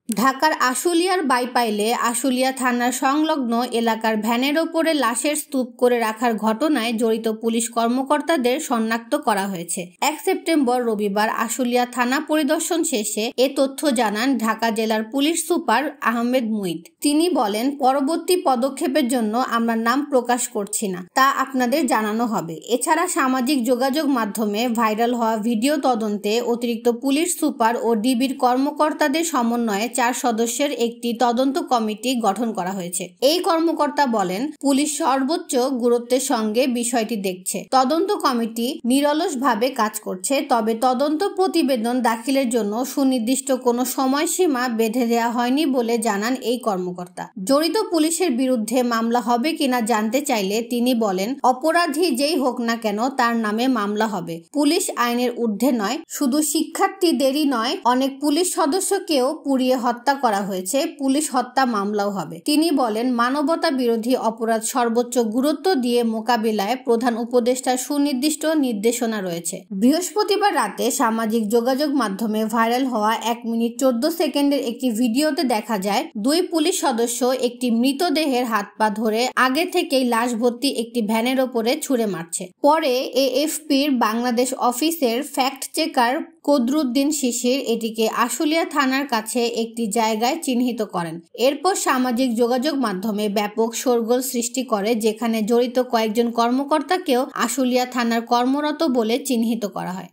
ঢাকার আশুলিয়ার বাইপাইলে আশুলিয়া থানার সংলগ্ন এলাকার ভ্যানের ওপরে লাশের স্তূপ করে রাখার ঘটনায় জড়িত পুলিশ কর্মকর্তাদের শনাক্ত করা হয়েছে। 1 সেপ্টেম্বর রবিবার আশুলিয়া থানা পরিদর্শন শেষে এ তথ্য জানান ঢাকা জেলার পুলিশ সুপার আহমেদ মুইত। তিনি বলেন, পরবর্তী পদক্ষেপের জন্য আমরা নাম প্রকাশ করছি না, তা আপনাদের জানানো হবে। এছাড়া সামাজিক যোগাযোগ মাধ্যমে ভাইরাল হওয়া ভিডিও তদন্তে অতিরিক্ত পুলিশ সুপার ও ডিবির কর্মকর্তাদের সমন্বয়ে 4 সদস্যের একটি তদন্ত কমিটি গঠন করা হয়েছে। এই কর্মকর্তা বলেন, পুলিশ সর্বোচ্চ গুরুত্বের সঙ্গে বিষয়টি দেখছে। তদন্ত কমিটি নিরলসভাবে কাজ করছে, তবে তদন্ত প্রতিবেদন দাখিলের জন্য সুনির্দিষ্ট কোনো সময়সীমা বেঁধে দেওয়া হয়নি বলে জানান এই কর্মকর্তা। জড়িত পুলিশের বিরুদ্ধে মামলা হবে কিনা জানতে চাইলে তিনি বলেন, অপরাধী যেই হোক না কেন তার নামে মামলা হবে। পুলিশ আইনের ঊর্ধ্বে নয়, শুধু শিক্ষার্থীদেরই নয়, অনেক পুলিশ সদস্যকেও পুড়িয়ে হত্যা করা হয়েছে, পুলিশ হত্যা মামলাও হবে। তিনি বলেন, মানবতা বিরোধী অপরাধ সর্বোচ্চ গুরুত্ব দিয়ে মোকাবিলায় প্রধান উপদেষ্টার সুনির্দিষ্ট নির্দেশনা রয়েছে। বৃহস্পতিবার রাতে সামাজিক যোগাযোগ মাধ্যমে ভাইরাল হওয়া 1 মিনিট 14 সেকেন্ডের একটি ভিডিওতে দেখা যায় 2 পুলিশ সদস্য একটি মৃতদেহের হাত পা ধরে আগে থেকেই লাশ ভর্তি একটি ভ্যানের ওপরে ছুঁড়ে মারছে। পরে এএফপির বাংলাদেশ অফিসের ফ্যাক্ট চেকার কদরুদ্দিন শিশির এটিকে আশুলিয়া থানার কাছে একটি জায়গায় চিহ্নিত করেন। এরপর সামাজিক যোগাযোগ মাধ্যমে ব্যাপক শোরগোল সৃষ্টি করে, যেখানে জড়িত কয়েকজন কর্মকর্তাকেও আশুলিয়া থানার কর্মরত বলে চিহ্নিত করা হয়।